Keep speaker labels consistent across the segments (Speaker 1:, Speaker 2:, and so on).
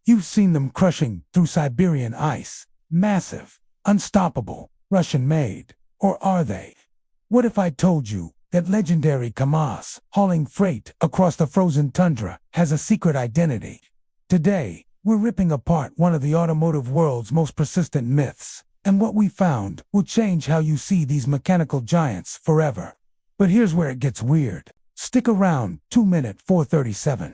Speaker 1: You've seen them crushing through Siberian ice. Massive, unstoppable, Russian-made. Or are they? What if I told you that legendary KamAZ, hauling freight across the frozen tundra, has a secret identity? Today, we're ripping apart one of the automotive world's most persistent myths, and what we found will change how you see these mechanical giants forever. But here's where it gets weird. Stick around, 2-minute 437.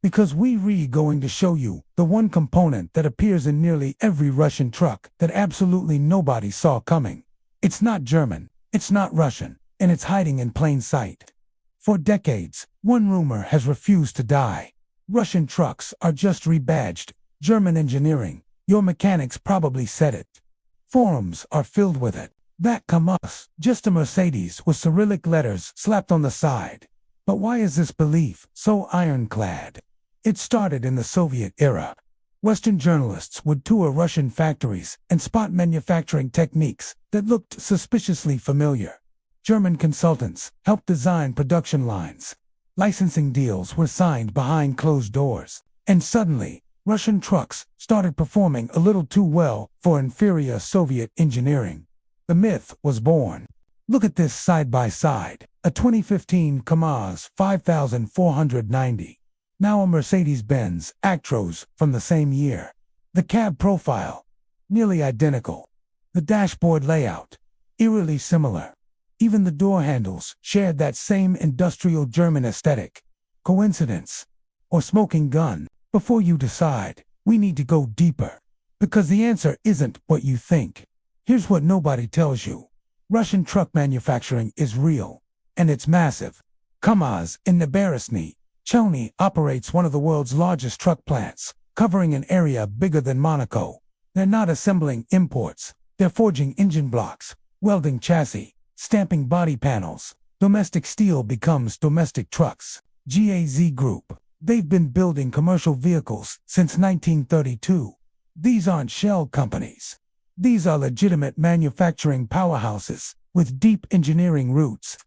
Speaker 1: Because we're going to show you the one component that appears in nearly every Russian truck that absolutely nobody saw coming. It's not German, it's not Russian, and it's hiding in plain sight. For decades, one rumor has refused to die. Russian trucks are just rebadged. German engineering. Your mechanics probably said it. Forums are filled with it. That KamAZ, just a Mercedes with Cyrillic letters slapped on the side. But why is this belief so ironclad? It started in the Soviet era. Western journalists would tour Russian factories and spot manufacturing techniques that looked suspiciously familiar. German consultants helped design production lines. Licensing deals were signed behind closed doors. And suddenly, Russian trucks started performing a little too well for inferior Soviet engineering. The myth was born. Look at this side by side. A 2015 KamAZ 5490. Now a Mercedes-Benz Actros from the same year. The cab profile, nearly identical. The dashboard layout, eerily similar. Even the door handles shared that same industrial German aesthetic. Coincidence? Or smoking gun? Before you decide, we need to go deeper. Because the answer isn't what you think. Here's what nobody tells you. Russian truck manufacturing is real, and it's massive. KamAZ in Neberezhny, Chelny operates one of the world's largest truck plants, covering an area bigger than Monaco. They're not assembling imports. They're forging engine blocks, welding chassis, stamping body panels. Domestic steel becomes domestic trucks. KamAZ Group. They've been building commercial vehicles since 1932. These aren't shell companies. These are legitimate manufacturing powerhouses with deep engineering roots.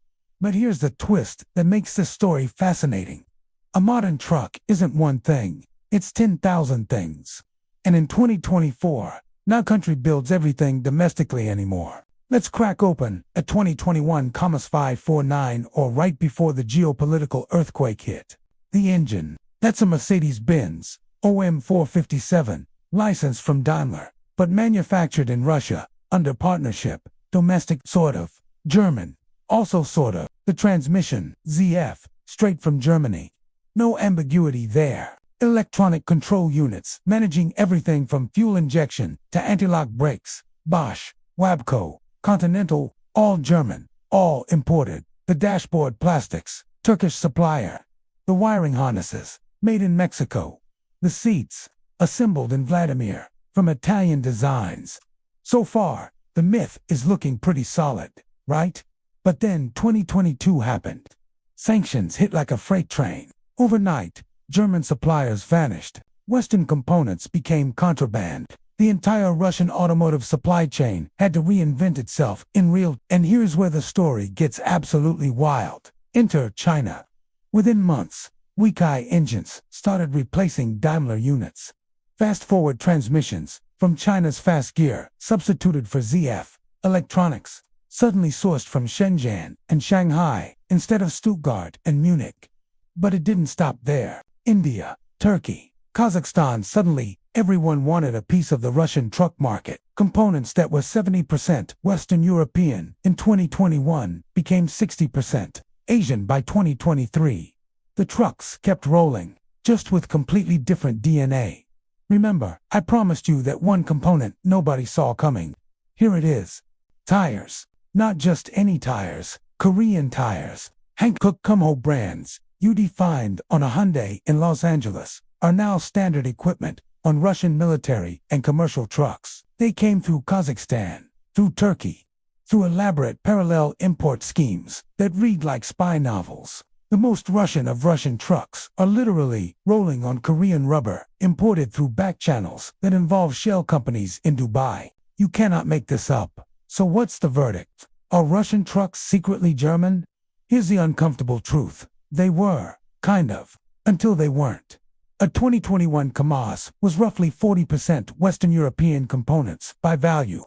Speaker 1: But here's the twist that makes this story fascinating. A modern truck isn't one thing, it's 10,000 things. And in 2024, no country builds everything domestically anymore. Let's crack open a 2021 KamAZ 549, or right before the geopolitical earthquake hit. The engine, that's a Mercedes-Benz OM 457, licensed from Daimler, but manufactured in Russia, under partnership, domestic sort of, German, also sort of. The transmission, ZF, straight from Germany. No ambiguity there. Electronic control units, managing everything from fuel injection to anti-lock brakes. Bosch, Wabco, Continental, all German, all imported. The dashboard plastics, Turkish supplier. The wiring harnesses, made in Mexico. The seats, assembled in Vladimir, from Italian designs. So far, the myth is looking pretty solid, right? But then 2022 happened. Sanctions hit like a freight train. Overnight, German suppliers vanished. Western components became contraband. The entire Russian automotive supply chain had to reinvent itself in real. And here's where the story gets absolutely wild. Enter China. Within months, Weikai engines started replacing Daimler units. Fast-forward transmissions from China's fast gear substituted for ZF. Electronics, suddenly sourced from Shenzhen and Shanghai instead of Stuttgart and Munich. But it didn't stop there. India, Turkey, Kazakhstan. Suddenly, everyone wanted a piece of the Russian truck market. Components that were 70% Western European in 2021 became 60% Asian by 2023. The trucks kept rolling, just with completely different DNA. Remember, I promised you that one component nobody saw coming. Here it is. Tires. Not just any tires, Korean tires. Hankook KamAZ brands, you defined on a Hyundai in Los Angeles, are now standard equipment on Russian military and commercial trucks. They came through Kazakhstan, through Turkey, through elaborate parallel import schemes that read like spy novels. The most Russian of Russian trucks are literally rolling on Korean rubber, imported through back channels that involve shell companies in Dubai. You cannot make this up. So what's the verdict? Are Russian trucks secretly German? Here's the uncomfortable truth. They were, kind of, until they weren't. A 2021 KamAZ was roughly 40% Western European components by value,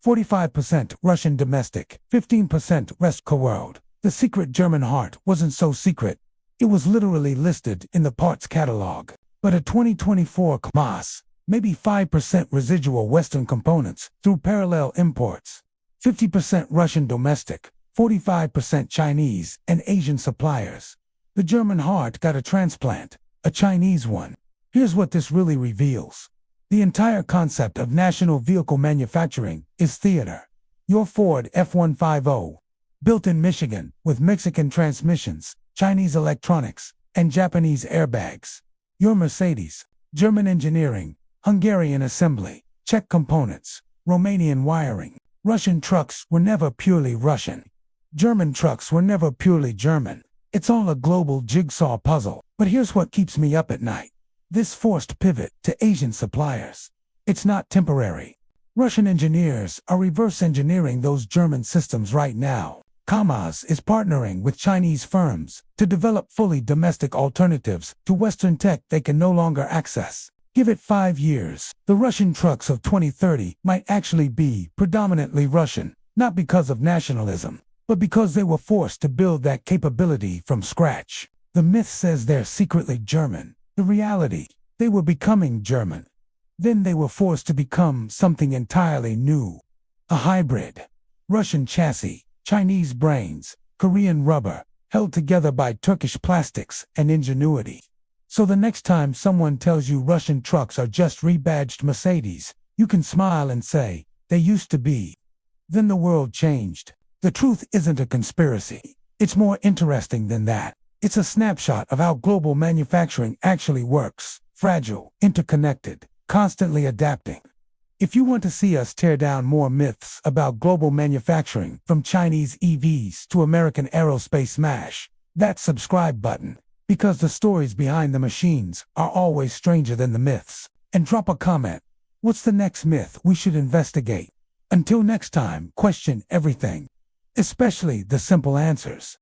Speaker 1: 45% Russian domestic, 15% rest co-world. The secret German heart wasn't so secret. It was literally listed in the parts catalog. But a 2024 KamAZ, maybe 5% residual Western components through parallel imports, 50% Russian domestic, 45% Chinese and Asian suppliers. The German heart got a transplant, a Chinese one. Here's what this really reveals. The entire concept of national vehicle manufacturing is theater. Your Ford F-150, built in Michigan with Mexican transmissions, Chinese electronics, and Japanese airbags. Your Mercedes, German engineering, Hungarian assembly, Czech components, Romanian wiring. Russian trucks were never purely Russian. German trucks were never purely German. It's all a global jigsaw puzzle. But here's what keeps me up at night. This forced pivot to Asian suppliers. It's not temporary. Russian engineers are reverse engineering those German systems right now. KamAZ is partnering with Chinese firms to develop fully domestic alternatives to Western tech they can no longer access. Give it 5 years, the Russian trucks of 2030 might actually be predominantly Russian, not because of nationalism, but because they were forced to build that capability from scratch. The myth says they're secretly German. The reality, they were becoming German. Then they were forced to become something entirely new. A hybrid. Russian chassis, Chinese brains, Korean rubber, held together by Turkish plastics and ingenuity. So the next time someone tells you Russian trucks are just rebadged Mercedes, you can smile and say, they used to be. Then the world changed. The truth isn't a conspiracy. It's more interesting than that. It's a snapshot of how global manufacturing actually works. Fragile, interconnected, constantly adapting. If you want to see us tear down more myths about global manufacturing, from Chinese EVs to American aerospace smash, that subscribe button, because the stories behind the machines are always stranger than the myths. And drop a comment. What's the next myth we should investigate? Until next time, question everything, especially the simple answers.